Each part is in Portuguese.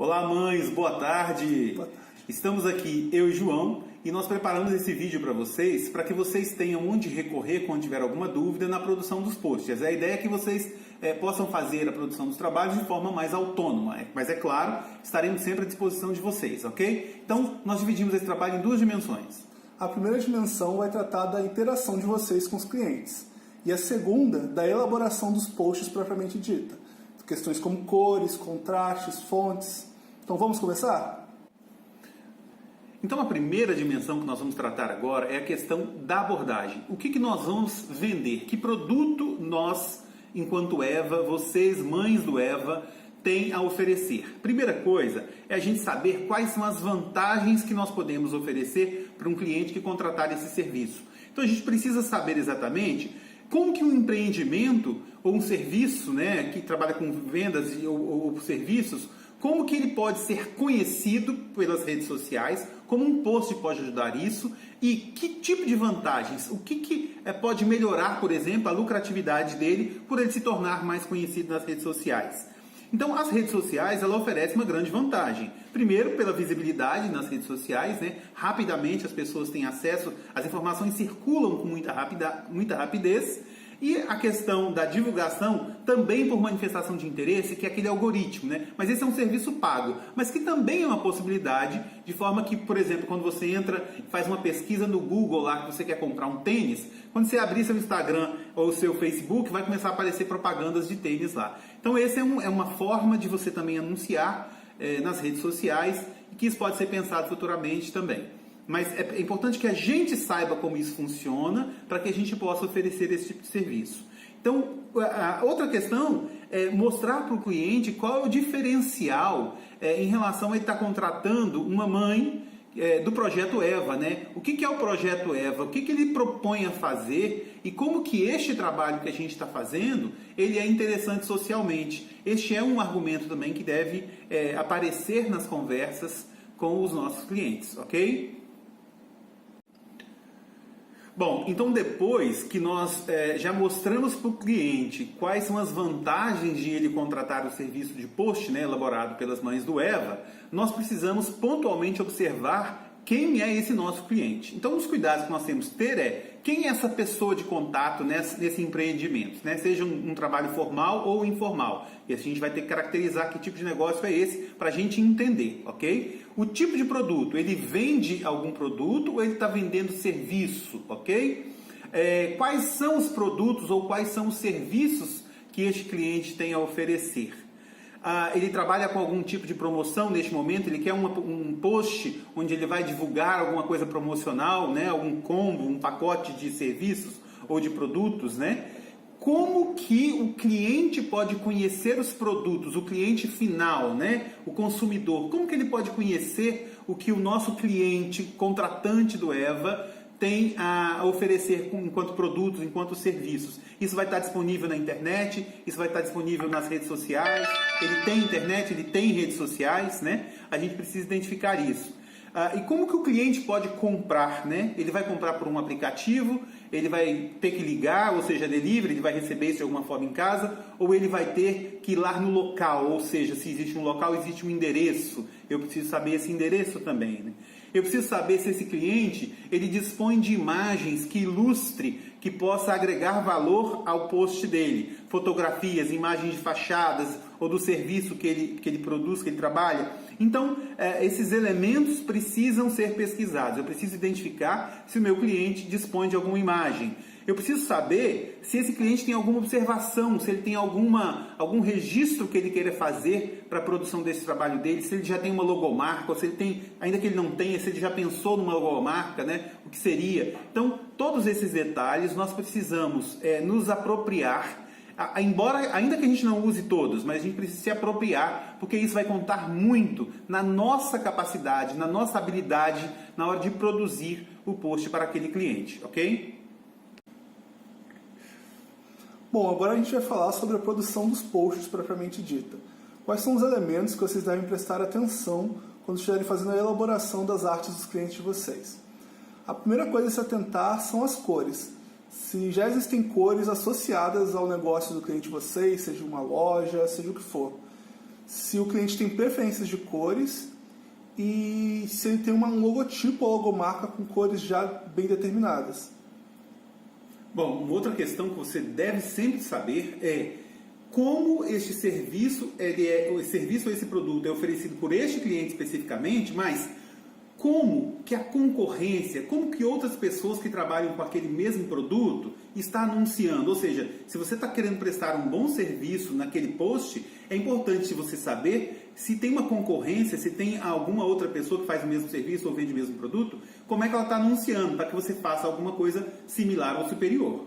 Olá mães, boa tarde. Boa tarde. Estamos aqui, eu e João, e nós preparamos esse vídeo para vocês, para que vocês tenham onde recorrer quando tiver alguma dúvida na produção dos posts. A ideia é que vocês possam fazer a produção dos trabalhos de forma mais autônoma, mas é claro, estaremos sempre à disposição de vocês, ok? Então, nós dividimos esse trabalho em duas dimensões. A primeira dimensão vai tratar da interação de vocês com os clientes, e a segunda, da elaboração dos posts propriamente dita. Questões como cores, contrastes, fontes. Então vamos começar? Então a primeira dimensão que nós vamos tratar agora é a questão da abordagem. O que nós vamos vender? Que produto nós, enquanto Eva, vocês, mães do Eva, têm a oferecer? Primeira coisa é a gente saber quais são as vantagens que nós podemos oferecer para um cliente que contratar esse serviço. Então a gente precisa saber exatamente como que um empreendimento ou um serviço, que trabalha com vendas ou serviços, como que ele pode ser conhecido pelas redes sociais, como um post pode ajudar isso e que tipo de vantagens, o que pode melhorar, por exemplo, a lucratividade dele por ele se tornar mais conhecido nas redes sociais. Então, as redes sociais, ela oferece uma grande vantagem. Primeiro, pela visibilidade nas redes sociais, rapidamente as pessoas têm acesso, as informações circulam com muita rapidez. E a questão da divulgação também por manifestação de interesse, que é aquele algoritmo, Mas esse é um serviço pago, mas que também é uma possibilidade, de forma que, por exemplo, quando você entra e faz uma pesquisa no Google lá que você quer comprar um tênis, quando você abrir seu Instagram ou seu Facebook, vai começar a aparecer propagandas de tênis lá. Então essa é uma forma de você também anunciar nas redes sociais, e que isso pode ser pensado futuramente também. Mas é importante que a gente saiba como isso funciona para que a gente possa oferecer esse tipo de serviço. Então, a outra questão é mostrar para o cliente qual é o diferencial em relação a ele estar contratando uma mãe do Projeto Eva, O que é o Projeto Eva? O que ele propõe a fazer e como que este trabalho que a gente está fazendo, ele é interessante socialmente. Este é um argumento também que deve aparecer nas conversas com os nossos clientes, ok? Bom, então depois que nós já mostramos para o cliente quais são as vantagens de ele contratar o serviço de post, elaborado pelas mães do Eva, nós precisamos pontualmente observar quem é esse nosso cliente. Então, os cuidados que nós temos que ter é quem é essa pessoa de contato nesse empreendimento, seja um trabalho formal ou informal. E assim a gente vai ter que caracterizar que tipo de negócio é esse para a gente entender, ok? O tipo de produto, ele vende algum produto ou ele está vendendo serviço, ok? Quais são os produtos ou quais são os serviços que este cliente tem a oferecer? Ele trabalha com algum tipo de promoção neste momento, ele quer um post onde ele vai divulgar alguma coisa promocional, algum combo, um pacote de serviços ou de produtos, Como que o cliente pode conhecer os produtos, o cliente final, o consumidor, como que ele pode conhecer o que o nosso cliente, contratante do Eva, tem a oferecer enquanto produtos, enquanto serviços? Isso vai estar disponível na internet, isso vai estar disponível nas redes sociais, ele tem internet, ele tem redes sociais, A gente precisa identificar isso. E como que o cliente pode comprar, Ele vai comprar por um aplicativo, ele vai ter que ligar, ou seja, delivery, ele vai receber isso de alguma forma em casa, ou ele vai ter que ir lá no local, ou seja, se existe um local, existe um endereço. Eu preciso saber esse endereço também, Eu preciso saber se esse cliente, ele dispõe de imagens que ilustre, que possa agregar valor ao post dele. Fotografias, imagens de fachadas ou do serviço que ele produz, que ele trabalha. Então, esses elementos precisam ser pesquisados. Eu preciso identificar se o meu cliente dispõe de alguma imagem. Eu preciso saber se esse cliente tem alguma observação, se ele tem algum registro que ele queira fazer para a produção desse trabalho dele, se ele já tem uma logomarca, ou se ele tem, ainda que ele não tenha, se ele já pensou numa logomarca, o que seria. Então, todos esses detalhes nós precisamos nos apropriar, ainda que a gente não use todos, mas a gente precisa se apropriar, porque isso vai contar muito na nossa capacidade, na nossa habilidade na hora de produzir o post para aquele cliente, ok? Bom, agora a gente vai falar sobre a produção dos posts propriamente dita. Quais são os elementos que vocês devem prestar atenção quando estiverem fazendo a elaboração das artes dos clientes de vocês? A primeira coisa a se atentar são as cores. Se já existem cores associadas ao negócio do cliente de vocês, seja uma loja, seja o que for. se o cliente tem preferências de cores e se ele tem um logotipo ou logomarca com cores já bem determinadas. Bom, uma outra questão que você deve sempre saber é como este serviço, esse produto é oferecido por este cliente especificamente, mas como que a concorrência, como que outras pessoas que trabalham com aquele mesmo produto está anunciando. Ou seja, se você está querendo prestar um bom serviço naquele post, é importante você saber se tem uma concorrência, se tem alguma outra pessoa que faz o mesmo serviço ou vende o mesmo produto, como é que ela está anunciando, para que você faça alguma coisa similar ou superior.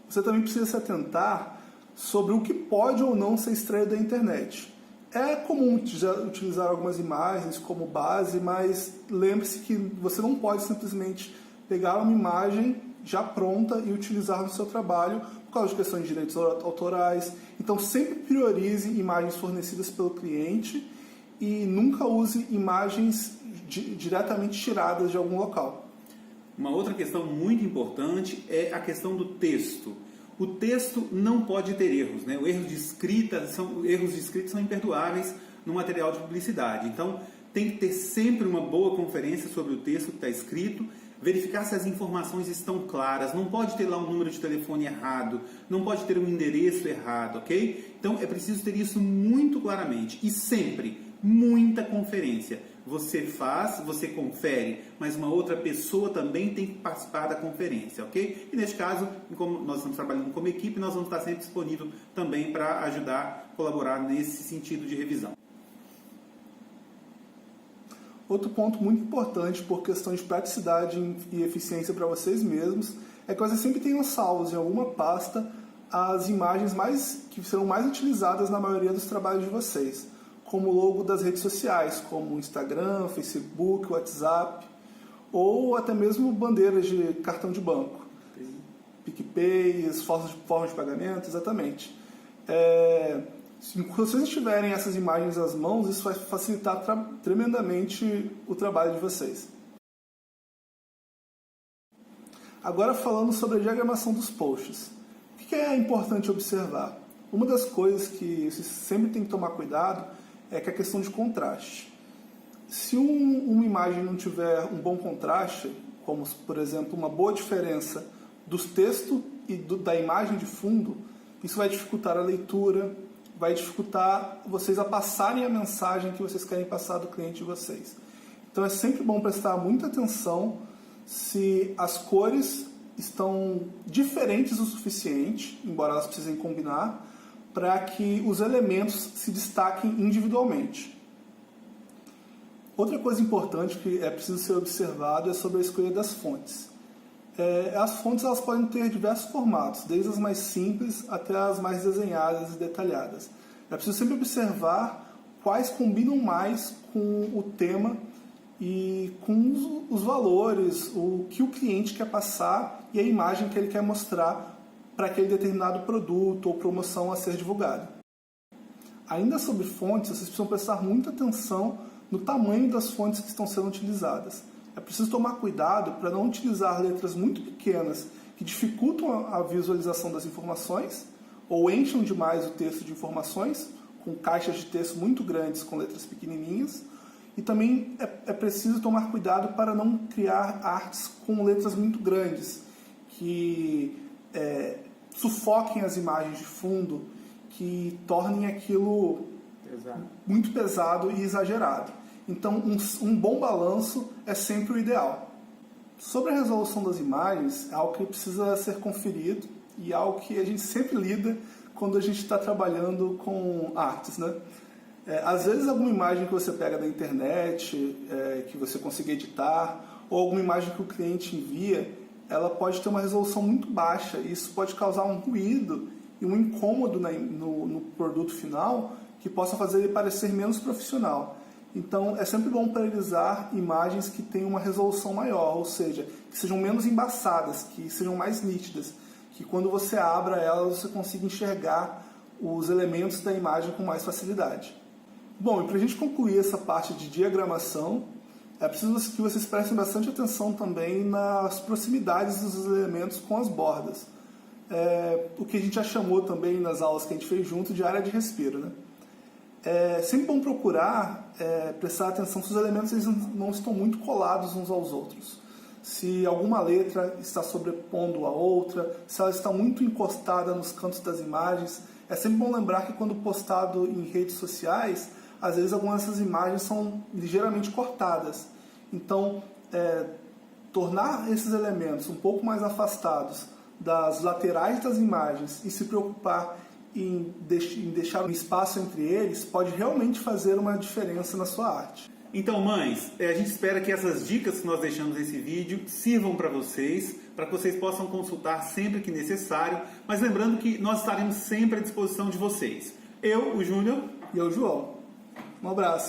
Você também precisa se atentar sobre o que pode ou não ser extraído da internet. É comum utilizar algumas imagens como base, mas lembre-se que você não pode simplesmente pegar uma imagem já pronta e utilizar no seu trabalho por causa de questões de direitos autorais. Então sempre priorize imagens fornecidas pelo cliente e nunca use imagens diretamente tiradas de algum local. Uma outra questão muito importante é a questão do texto. O texto não pode ter erros, né? Erros de escrita são imperdoáveis no material de publicidade. Então, tem que ter sempre uma boa conferência sobre o texto que está escrito, verificar se as informações estão claras, não pode ter lá um número de telefone errado, não pode ter um endereço errado, ok? Então, é preciso ter isso muito claramente e sempre muita conferência. Você faz, você confere, mas uma outra pessoa também tem que participar da conferência, ok? E neste caso, como nós estamos trabalhando como equipe, nós vamos estar sempre disponível também para ajudar, colaborar nesse sentido de revisão. Outro ponto muito importante por questão de praticidade e eficiência para vocês mesmos é que vocês sempre tenham salvos em alguma pasta as imagens que serão mais utilizadas na maioria dos trabalhos de vocês, como o logo das redes sociais, como Instagram, Facebook, WhatsApp, ou até mesmo bandeiras de cartão de banco, PicPay, formas de pagamento, exatamente. Se vocês tiverem essas imagens às mãos, isso vai facilitar tremendamente o trabalho de vocês. Agora falando sobre a diagramação dos posts. O que é importante observar? Uma das coisas que vocês sempre tem que tomar cuidado é que a questão de contraste. Se uma imagem não tiver um bom contraste, como por exemplo uma boa diferença dos textos e da imagem de fundo, isso vai dificultar a leitura, vai dificultar vocês a passarem a mensagem que vocês querem passar do cliente de vocês. Então é sempre bom prestar muita atenção se as cores estão diferentes o suficiente, embora elas precisem combinar, para que os elementos se destaquem individualmente. Outra coisa importante que é preciso ser observado é sobre a escolha das fontes. As fontes elas podem ter diversos formatos, desde as mais simples até as mais desenhadas e detalhadas. É preciso sempre observar quais combinam mais com o tema e com os valores, o que o cliente quer passar e a imagem que ele quer mostrar para aquele determinado produto ou promoção a ser divulgada. Ainda sobre fontes, vocês precisam prestar muita atenção no tamanho das fontes que estão sendo utilizadas. É preciso tomar cuidado para não utilizar letras muito pequenas que dificultam a visualização das informações ou enchem demais o texto de informações, com caixas de texto muito grandes com letras pequenininhas. E também é preciso tomar cuidado para não criar artes com letras muito grandes, que sufoquem as imagens de fundo, que tornem aquilo muito pesado e exagerado. Então, um bom balanço é sempre o ideal. Sobre a resolução das imagens, é algo que precisa ser conferido e é algo que a gente sempre lida quando a gente está trabalhando com artes, né? Às vezes, alguma imagem que você pega da internet, que você consiga editar, ou alguma imagem que o cliente envia, ela pode ter uma resolução muito baixa e isso pode causar um ruído e um incômodo no produto final que possa fazer ele parecer menos profissional. Então, é sempre bom priorizar imagens que tenham uma resolução maior, ou seja, que sejam menos embaçadas, que sejam mais nítidas, que quando você abra elas você consiga enxergar os elementos da imagem com mais facilidade. Bom, e para a gente concluir essa parte de diagramação, é preciso que vocês prestem bastante atenção também nas proximidades dos elementos com as bordas. O que a gente já chamou também nas aulas que a gente fez junto de área de respiro, né? É sempre bom procurar prestar atenção se os elementos eles não estão muito colados uns aos outros. Se alguma letra está sobrepondo a outra, se ela está muito encostada nos cantos das imagens. É sempre bom lembrar que quando postado em redes sociais, às vezes algumas dessas imagens são ligeiramente cortadas. Então, tornar esses elementos um pouco mais afastados das laterais das imagens e se preocupar em deixar um espaço entre eles pode realmente fazer uma diferença na sua arte. Então, mães, a gente espera que essas dicas que nós deixamos nesse vídeo sirvam para que vocês possam consultar sempre que necessário, mas lembrando que nós estaremos sempre à disposição de vocês. Eu, o Júnior. E eu, João. Um abraço.